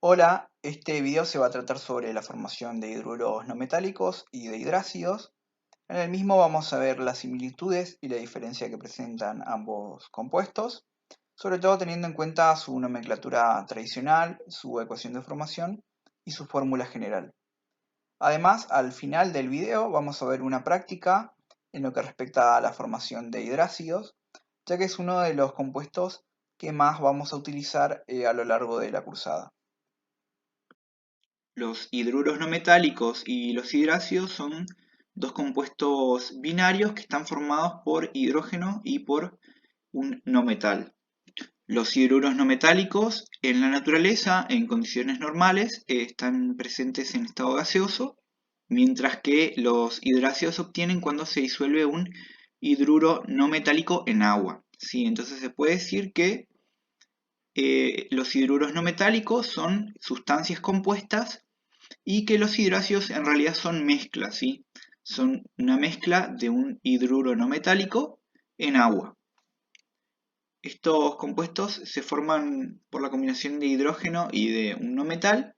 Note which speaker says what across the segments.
Speaker 1: Hola, este video se va a tratar sobre la formación de hidruros no metálicos y de hidrácidos. En el mismo vamos a ver las similitudes y la diferencia que presentan ambos compuestos, sobre todo teniendo en cuenta su nomenclatura tradicional, su ecuación de formación y su fórmula general. Además, al final del video vamos a ver una práctica en lo que respecta a la formación de hidrácidos, ya que es uno de los compuestos que más vamos a utilizar a lo largo de la cursada. Los hidruros no metálicos y los hidrácidos son dos compuestos binarios que están formados por hidrógeno y por un no metal. Los hidruros no metálicos en la naturaleza, en condiciones normales, están presentes en estado gaseoso, mientras que los hidrácidos se obtienen cuando se disuelve un hidruro no metálico en agua. ¿Sí? Entonces se puede decir que los hidruros no metálicos son sustancias compuestas y que los hidrácidos en realidad son mezclas, ¿sí? Son una mezcla de un hidruro no metálico en agua. Estos compuestos se forman por la combinación de hidrógeno y de un no metal,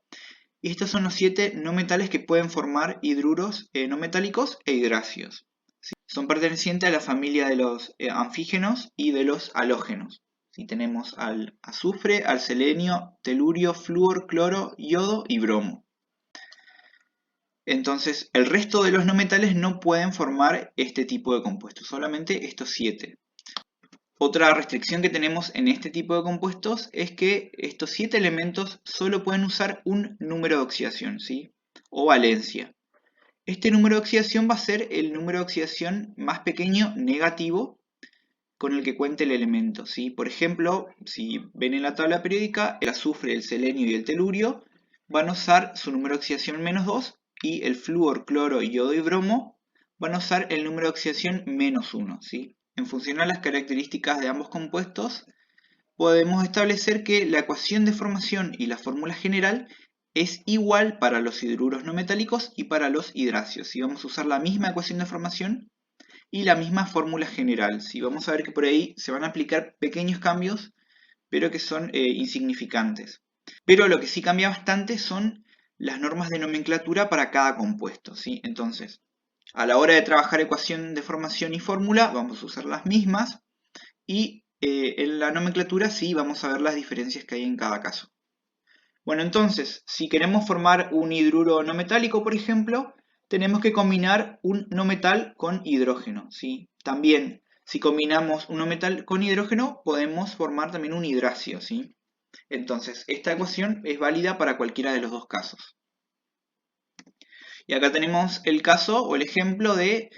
Speaker 1: y estos son los 7 no metales que pueden formar hidruros no metálicos e hidrácidos. ¿Sí? Son pertenecientes a la familia de los anfígenos y de los halógenos. ¿Sí? Tenemos al azufre, al selenio, telurio, flúor, cloro, yodo y bromo. Entonces, el resto de los no metales no pueden formar este tipo de compuestos, solamente estos 7. Otra restricción que tenemos en este tipo de compuestos es que estos 7 elementos solo pueden usar un número de oxidación, ¿sí? O valencia. Este número de oxidación va a ser el número de oxidación más pequeño negativo con el que cuente el elemento, ¿sí? Por ejemplo, si ven en la tabla periódica, el azufre, el selenio y el telurio van a usar su número de oxidación -2 y el flúor, cloro, yodo y bromo van a usar el número de oxidación -1, ¿sí? En función a las características de ambos compuestos, podemos establecer que la ecuación de formación y la fórmula general es igual para los hidruros no metálicos y para los hidráceos. Si vamos a usar la misma ecuación de formación y la misma fórmula general. ¿Sí? Vamos a ver que por ahí se van a aplicar pequeños cambios, pero que son insignificantes. Pero lo que sí cambia bastante son las normas de nomenclatura para cada compuesto, ¿sí? Entonces, a la hora de trabajar ecuación de formación y fórmula, vamos a usar las mismas, y en la nomenclatura sí vamos a ver las diferencias que hay en cada caso. Bueno, entonces, si queremos formar un hidruro no metálico, por ejemplo, tenemos que combinar un no metal con hidrógeno, ¿sí? También, si combinamos un no metal con hidrógeno, podemos formar también un hidrácido, ¿sí? Entonces, esta ecuación es válida para cualquiera de los dos casos. Y acá tenemos el caso o el ejemplo de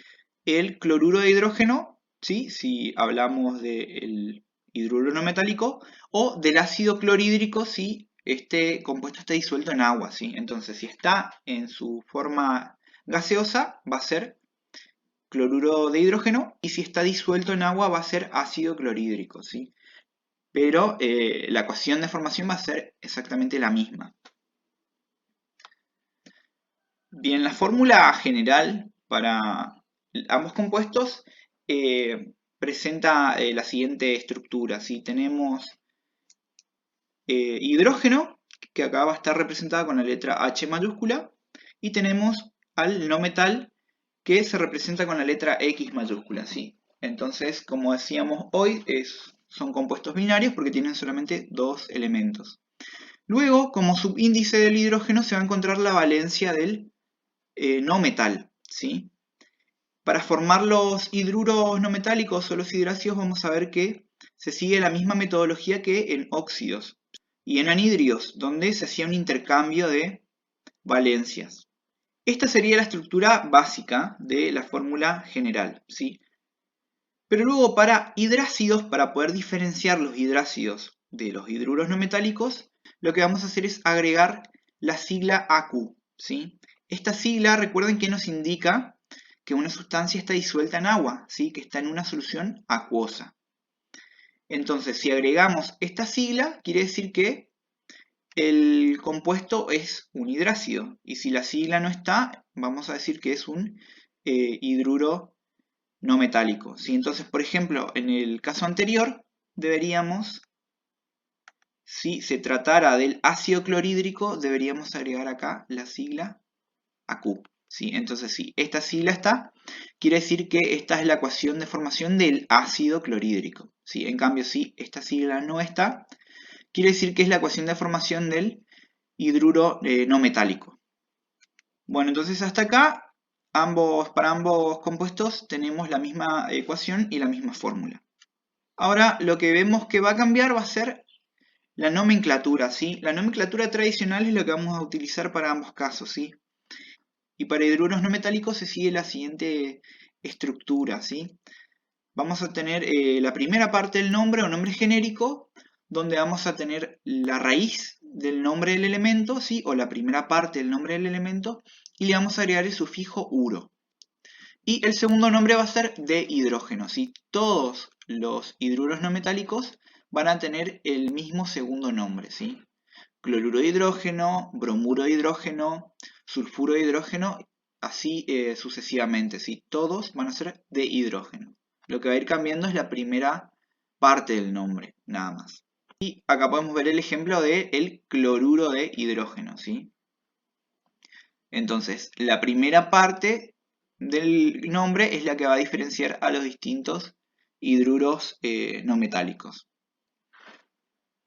Speaker 1: el cloruro de hidrógeno, ¿sí? Si hablamos del hidruro no metálico, o del ácido clorhídrico si este compuesto está disuelto en agua, ¿sí? Entonces, si está en su forma gaseosa, va a ser cloruro de hidrógeno, y si está disuelto en agua, va a ser ácido clorhídrico, ¿sí? Pero la ecuación de formación va a ser exactamente la misma. Bien, la fórmula general para ambos compuestos presenta la siguiente estructura. ¿Sí? Tenemos hidrógeno, que acá va a estar representada con la letra H mayúscula, y tenemos al no metal, que se representa con la letra X mayúscula. ¿Sí? Entonces, como decíamos hoy, son compuestos binarios porque tienen solamente dos elementos. Luego, como subíndice del hidrógeno, se va a encontrar la valencia del no metal, ¿sí? Para formar los hidruros no metálicos o los hidráceos vamos a ver que se sigue la misma metodología que en óxidos y en anhidrios, donde se hacía un intercambio de valencias. Esta sería la estructura básica de la fórmula general, ¿sí? Pero luego para hidrácidos, para poder diferenciar los hidrácidos de los hidruros no metálicos, lo que vamos a hacer es agregar la sigla AQ, ¿sí? Esta sigla, recuerden que nos indica que una sustancia está disuelta en agua, ¿sí? Que está en una solución acuosa. Entonces, si agregamos esta sigla, quiere decir que el compuesto es un hidrácido. Y si la sigla no está, vamos a decir que es un hidruro no metálico, ¿sí? Entonces, por ejemplo, en el caso anterior, deberíamos si se tratara del ácido clorhídrico, deberíamos agregar acá la sigla AQ. ¿Sí? Entonces, si esta sigla está, quiere decir que esta es la ecuación de formación del ácido clorhídrico. ¿Sí? En cambio, si esta sigla no está, quiere decir que es la ecuación de formación del hidruro no metálico. Bueno, entonces hasta acá, para ambos compuestos tenemos la misma ecuación y la misma fórmula. Ahora, lo que vemos que va a cambiar va a ser la nomenclatura, ¿sí? La nomenclatura tradicional es lo que vamos a utilizar para ambos casos, ¿sí? Y para hidruros no metálicos se sigue la siguiente estructura, ¿sí? Vamos a tener la primera parte del nombre o nombre genérico, donde vamos a tener la raíz del nombre del elemento, ¿sí? O la primera parte del nombre del elemento, y le vamos a agregar el sufijo uro. Y el segundo nombre va a ser de hidrógeno, ¿sí? Todos los hidruros no metálicos van a tener el mismo segundo nombre, ¿sí? Cloruro de hidrógeno, bromuro de hidrógeno, sulfuro de hidrógeno, así sucesivamente, ¿sí? Todos van a ser de hidrógeno. Lo que va a ir cambiando es la primera parte del nombre, nada más. Y acá podemos ver el ejemplo del cloruro de hidrógeno, ¿sí? Entonces, la primera parte del nombre es la que va a diferenciar a los distintos hidruros no metálicos.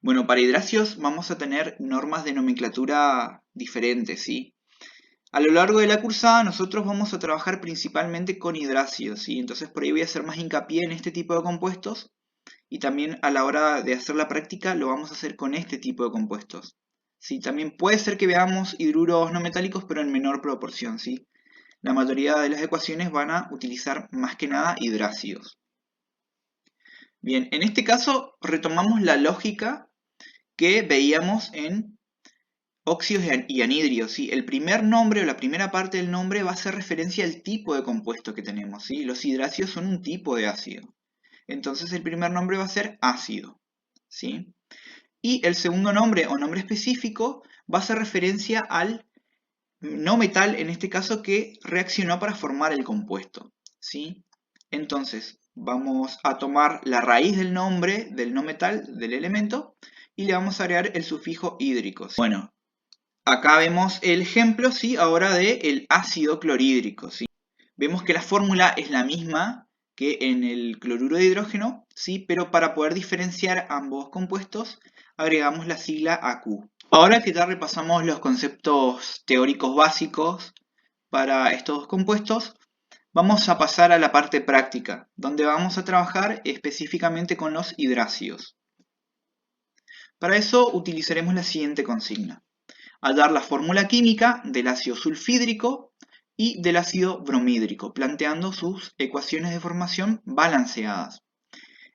Speaker 1: Bueno, para hidracios vamos a tener normas de nomenclatura diferentes, ¿sí? A lo largo de la cursada nosotros vamos a trabajar principalmente con hidracios, ¿sí? Entonces por ahí voy a hacer más hincapié en este tipo de compuestos y también a la hora de hacer la práctica lo vamos a hacer con este tipo de compuestos. ¿Sí? También puede ser que veamos hidruros no metálicos pero en menor proporción, ¿sí? La mayoría de las ecuaciones van a utilizar más que nada hidracios. Bien, en este caso retomamos la lógica que veíamos en óxidos y anhidrios, ¿sí? El primer nombre o la primera parte del nombre va a hacer referencia al tipo de compuesto que tenemos, ¿sí? Los hidracios son un tipo de ácido. Entonces el primer nombre va a ser ácido, ¿sí? Y el segundo nombre o nombre específico va a hacer referencia al no metal, en este caso, que reaccionó para formar el compuesto, ¿sí? Entonces vamos a tomar la raíz del nombre del no metal, del elemento, y le vamos a agregar el sufijo hídrico, ¿sí? Bueno, acá vemos el ejemplo, ¿sí? Ahora del ácido clorhídrico, ¿sí? Vemos que la fórmula es la misma que en el cloruro de hidrógeno, ¿sí? Pero para poder diferenciar ambos compuestos agregamos la sigla AQ. Ahora que ya repasamos los conceptos teóricos básicos para estos dos compuestos, vamos a pasar a la parte práctica, donde vamos a trabajar específicamente con los hidracios. Para eso utilizaremos la siguiente consigna: hallar la fórmula química del ácido sulfídrico y del ácido bromídrico, planteando sus ecuaciones de formación balanceadas.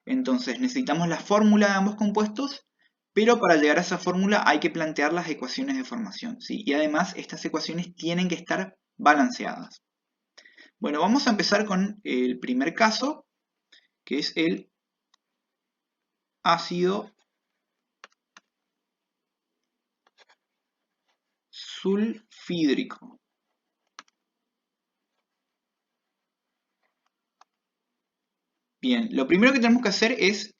Speaker 1: Entonces necesitamos la fórmula de ambos compuestos, pero para llegar a esa fórmula hay que plantear las ecuaciones de formación, ¿sí? Y además estas ecuaciones tienen que estar balanceadas. Bueno, vamos a empezar con el primer caso, que es el ácido sulfídrico. Bien, lo primero que tenemos que hacer es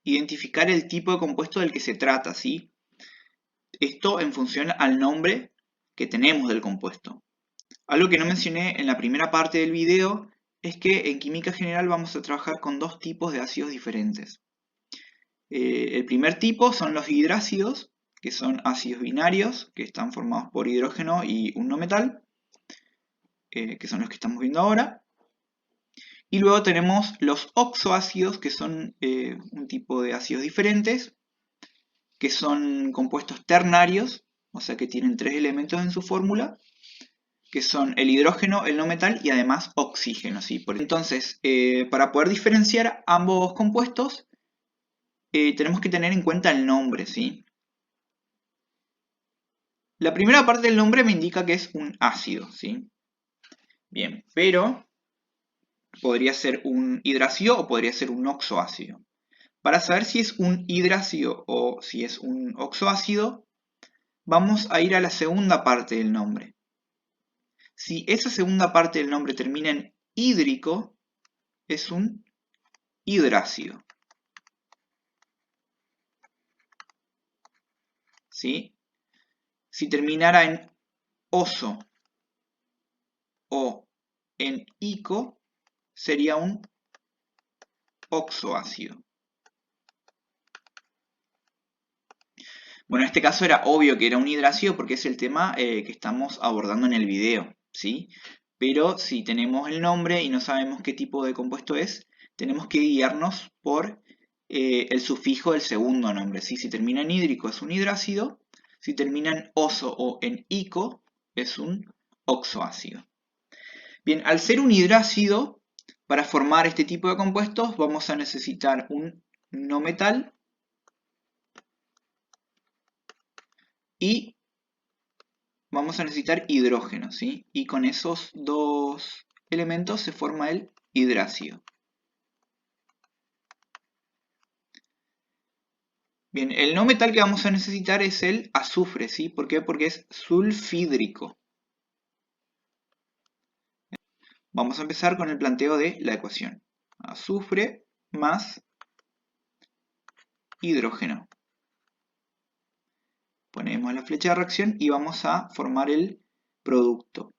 Speaker 1: identificar el tipo de compuesto del que se trata, ¿sí? Esto en función al nombre que tenemos del compuesto. Algo que no mencioné en la primera parte del video es que en química general vamos a trabajar con dos tipos de ácidos diferentes. El primer tipo son los hidrácidos, que son ácidos binarios, que están formados por hidrógeno y un no metal, que son los que estamos viendo ahora. Y luego tenemos los oxoácidos, que son un tipo de ácidos diferentes, que son compuestos ternarios, o sea que tienen tres elementos en su fórmula, que son el hidrógeno, el no metal y además oxígeno, ¿sí? Entonces, para poder diferenciar ambos compuestos, tenemos que tener en cuenta el nombre, ¿sí? La primera parte del nombre me indica que es un ácido, ¿sí? Bien, pero podría ser un hidracio o podría ser un oxoácido. Para saber si es un hidracio o si es un oxoácido, vamos a ir a la segunda parte del nombre. Si esa segunda parte del nombre termina en hídrico, es un hidrácido. ¿sí? Si terminara en oso o en ico, sería un oxoácido. Bueno, en este caso era obvio que era un hidrácido porque es el tema que estamos abordando en el video, ¿sí? Pero si tenemos el nombre y no sabemos qué tipo de compuesto es, tenemos que guiarnos por el sufijo del segundo nombre, ¿sí? Si termina en hídrico es un hidrácido, si termina en oso o en ico es un oxoácido. Bien, al ser un hidrácido, para formar este tipo de compuestos vamos a necesitar un no metal y vamos a necesitar hidrógeno, ¿sí? Y con esos dos elementos se forma el hidrácido. Bien, el no metal que vamos a necesitar es el azufre, ¿sí? ¿Por qué? Porque es sulfídrico. Vamos a empezar con el planteo de la ecuación. Azufre más hidrógeno. Ponemos la flecha de reacción y vamos a formar el producto.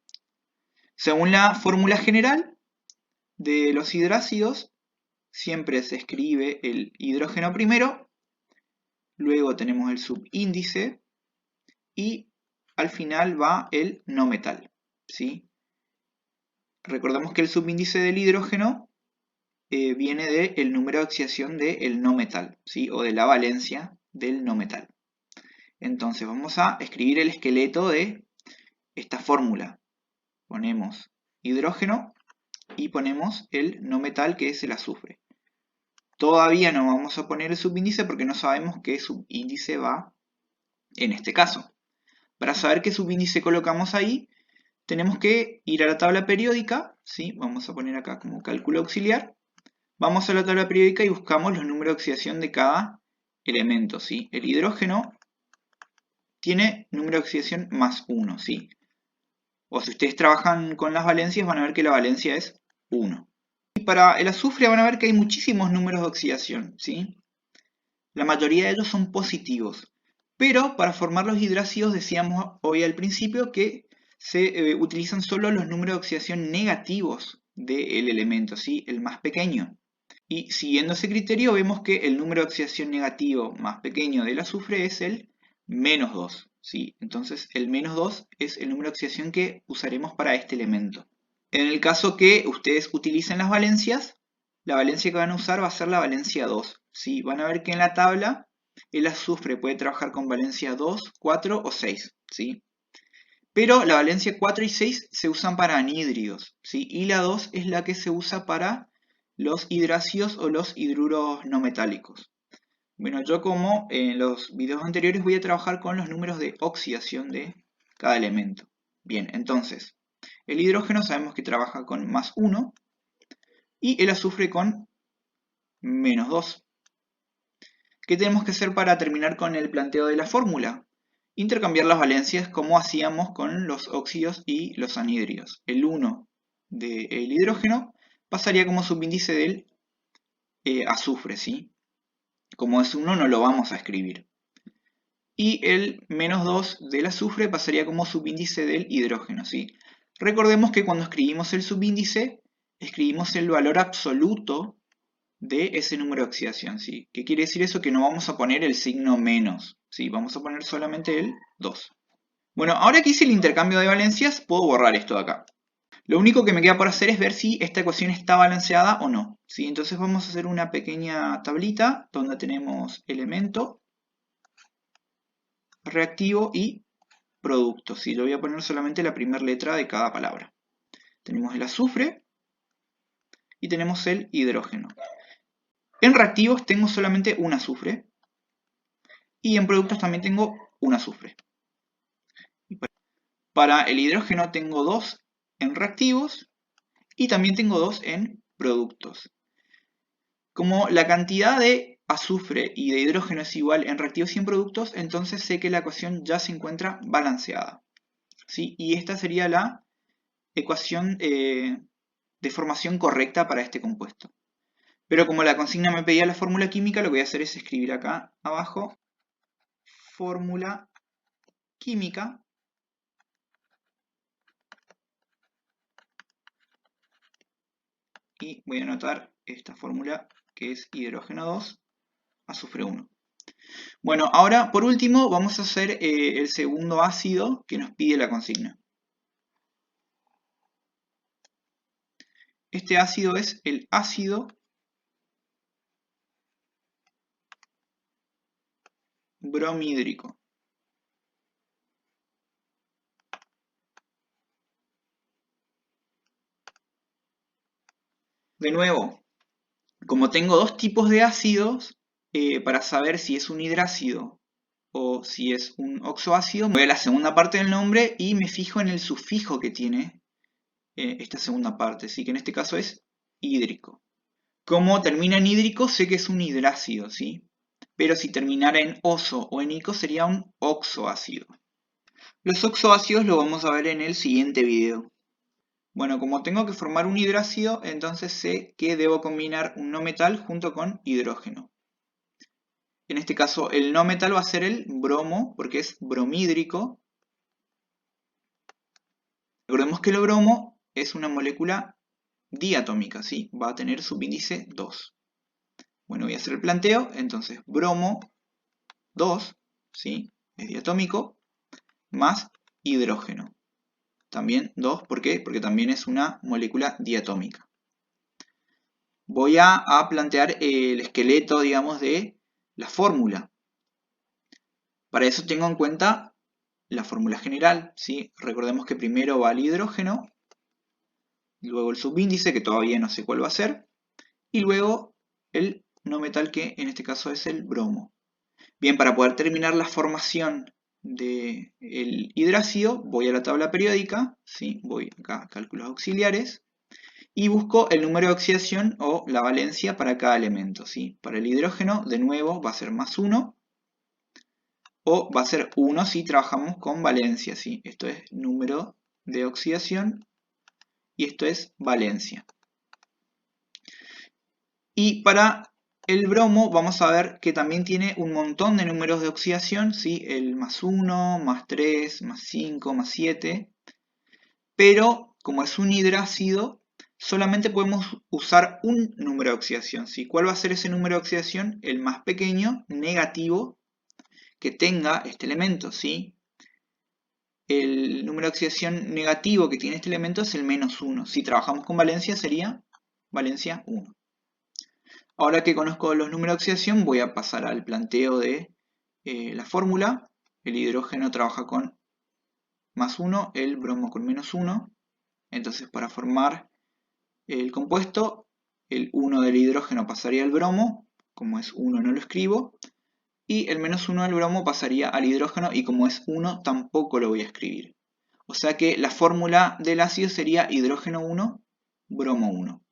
Speaker 1: Según la fórmula general de los hidrácidos, siempre se escribe el hidrógeno primero, luego tenemos el subíndice y al final va el no metal, ¿sí? Recordemos que el subíndice del hidrógeno viene del número de oxidación del no metal, ¿sí? O de la valencia del no metal. Entonces vamos a escribir el esqueleto de esta fórmula. Ponemos hidrógeno y ponemos el no metal que es el azufre. Todavía no vamos a poner el subíndice porque no sabemos qué subíndice va en este caso. Para saber qué subíndice colocamos ahí, tenemos que ir a la tabla periódica, ¿sí? Vamos a poner acá como cálculo auxiliar. Vamos a la tabla periódica y buscamos los números de oxidación de cada elemento, ¿sí? El hidrógeno tiene número de oxidación más 1, ¿sí? O si ustedes trabajan con las valencias van a ver que la valencia es 1. Y para el azufre van a ver que hay muchísimos números de oxidación, ¿sí? La mayoría de ellos son positivos. Pero para formar los hidrácidos decíamos hoy al principio que se utilizan solo los números de oxidación negativos del elemento, ¿sí? El más pequeño. Y siguiendo ese criterio vemos que el número de oxidación negativo más pequeño del azufre es el menos 2. ¿Sí? Entonces el menos 2 es el número de oxidación que usaremos para este elemento. En el caso que ustedes utilicen las valencias, la valencia que van a usar va a ser la valencia 2. ¿Sí? Van a ver que en la tabla el azufre puede trabajar con valencia 2, 4 o 6. ¿Sí? Pero la valencia 4 y 6 se usan para anhídridos. ¿Sí? Y la 2 es la que se usa para los hidrácidos o los hidruros no metálicos. Bueno, yo como en los videos anteriores voy a trabajar con los números de oxidación de cada elemento. Bien, entonces, el hidrógeno sabemos que trabaja con más 1 y el azufre con menos 2. ¿Qué tenemos que hacer para terminar con el planteo de la fórmula? Intercambiar las valencias como hacíamos con los óxidos y los anhídridos. El 1 del hidrógeno pasaría como subíndice del azufre, ¿sí? Como es 1 no lo vamos a escribir. Y el menos 2 del azufre pasaría como subíndice del hidrógeno, ¿sí? Recordemos que cuando escribimos el subíndice, escribimos el valor absoluto de ese número de oxidación, ¿sí? ¿Qué quiere decir eso? Que no vamos a poner el signo menos, ¿sí? Vamos a poner solamente el 2. Bueno, ahora que hice el intercambio de valencias, puedo borrar esto de acá. Lo único que me queda por hacer es ver si esta ecuación está balanceada o no, ¿sí? Entonces vamos a hacer una pequeña tablita donde tenemos elemento, reactivo y producto, ¿sí? Yo voy a poner solamente la primera letra de cada palabra. Tenemos el azufre y tenemos el hidrógeno. En reactivos tengo solamente un azufre y en productos también tengo un azufre. Para el hidrógeno tengo 2 en reactivos y también tengo 2 en productos. Como la cantidad de azufre y de hidrógeno es igual en reactivos y en productos, entonces sé que la ecuación ya se encuentra balanceada, ¿sí? Y esta sería la ecuación de formación correcta para este compuesto. Pero como la consigna me pedía la fórmula química, lo que voy a hacer es escribir acá abajo fórmula química. Y voy a anotar esta fórmula que es hidrógeno 2, azufre 1. Bueno, ahora por último vamos a hacer el segundo ácido que nos pide la consigna. Este ácido es el ácido bromhídrico. De nuevo, como tengo dos tipos de ácidos, para saber si es un hidrácido o si es un oxoácido, voy a la segunda parte del nombre y me fijo en el sufijo que tiene esta segunda parte, ¿sí? Que en este caso es hídrico. Como termina en hídrico, sé que es un hidrácido, ¿sí? Pero si terminara en oso o en ico sería un oxoácido. Los oxoácidos lo vamos a ver en el siguiente video. Bueno, como tengo que formar un hidrácido, entonces sé que debo combinar un no metal junto con hidrógeno. En este caso, el no metal va a ser el bromo, porque es bromhídrico. Recordemos que el bromo es una molécula diatómica, ¿sí? Va a tener subíndice 2. Bueno, voy a hacer el planteo, entonces bromo 2, ¿sí? Es diatómico, más hidrógeno. También 2, ¿por qué? Porque también es una molécula diatómica. Voy a plantear el esqueleto, digamos, de la fórmula. Para eso tengo en cuenta la fórmula general, ¿sí? Recordemos que primero va el hidrógeno, luego el subíndice, que todavía no sé cuál va a ser, y luego el no metal, que en este caso es el bromo. Bien, para poder terminar la formación del hidrácido, voy a la tabla periódica, ¿sí? Voy acá a cálculos auxiliares, y busco el número de oxidación o la valencia para cada elemento, ¿sí? Para el hidrógeno, de nuevo, va a ser más 1, o va a ser 1 si trabajamos con valencia, ¿sí? Esto es número de oxidación y esto es valencia. Y para el bromo vamos a ver que también tiene un montón de números de oxidación, ¿sí? El más 1, más 3, más 5, más 7. Pero como es un hidrácido, solamente podemos usar un número de oxidación, ¿sí? ¿Cuál va a ser ese número de oxidación? El más pequeño, negativo, que tenga este elemento, ¿sí? El número de oxidación negativo que tiene este elemento es el menos 1. Si trabajamos con valencia sería valencia 1. Ahora que conozco los números de oxidación, voy a pasar al planteo de la fórmula. El hidrógeno trabaja con más 1, el bromo con menos 1. Entonces, para formar el compuesto, el 1 del hidrógeno pasaría al bromo, como es 1 no lo escribo, y el menos 1 del bromo pasaría al hidrógeno, y como es 1 tampoco lo voy a escribir. O sea que la fórmula del ácido sería hidrógeno 1, bromo 1.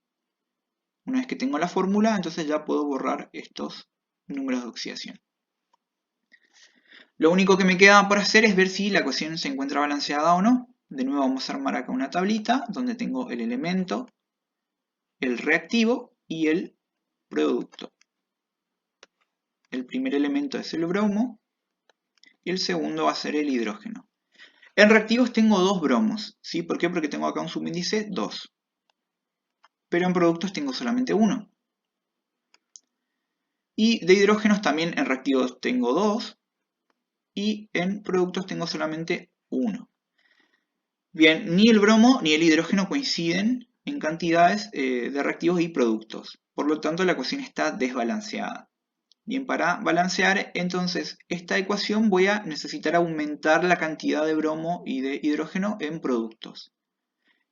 Speaker 1: Una vez que tengo la fórmula, entonces ya puedo borrar estos números de oxidación. Lo único que me queda por hacer es ver si la ecuación se encuentra balanceada o no. De nuevo vamos a armar acá una tablita donde tengo el elemento, el reactivo y el producto. El primer elemento es el bromo y el segundo va a ser el hidrógeno. En reactivos tengo dos bromos, ¿sí? ¿Por qué? Porque tengo acá un subíndice 2. Pero en productos tengo solamente uno. Y de hidrógenos también en reactivos tengo 2 y en productos tengo solamente 1. Bien, ni el bromo ni el hidrógeno coinciden en cantidades de reactivos y productos. Por lo tanto, la ecuación está desbalanceada. Bien, para balancear entonces esta ecuación voy a necesitar aumentar la cantidad de bromo y de hidrógeno en productos.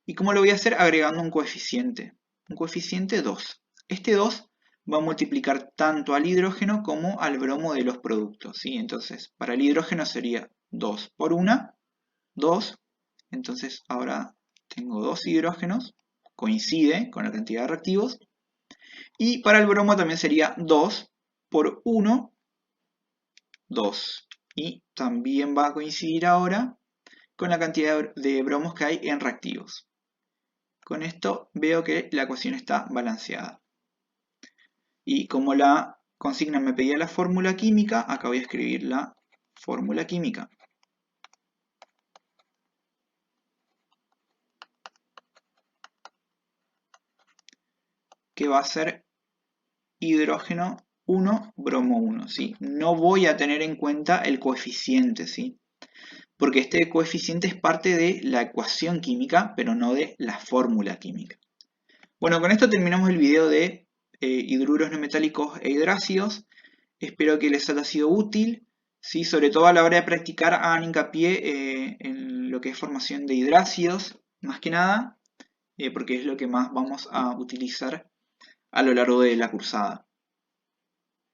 Speaker 1: ¿Y cómo lo voy a hacer? Agregando un coeficiente 2. Este 2 va a multiplicar tanto al hidrógeno como al bromo de los productos, ¿sí? Entonces, para el hidrógeno sería 2 por 1, 2. Entonces, ahora tengo 2 hidrógenos, coincide con la cantidad de reactivos. Y para el bromo también sería 2 por 1, 2. Y también va a coincidir ahora con la cantidad de bromos que hay en reactivos. Con esto veo que la ecuación está balanceada. Y como la consigna me pedía la fórmula química, acá voy a escribir la fórmula química. que va a ser hidrógeno 1, bromo 1, ¿sí? No voy a tener en cuenta el coeficiente, ¿sí? Porque este coeficiente es parte de la ecuación química, pero no de la fórmula química. Bueno, con esto terminamos el video de hidruros no metálicos e hidrácidos. Espero que les haya sido útil, ¿sí? Sobre todo a la hora de practicar hagan hincapié en lo que es formación de hidrácidos, más que nada, porque es lo que más vamos a utilizar a lo largo de la cursada.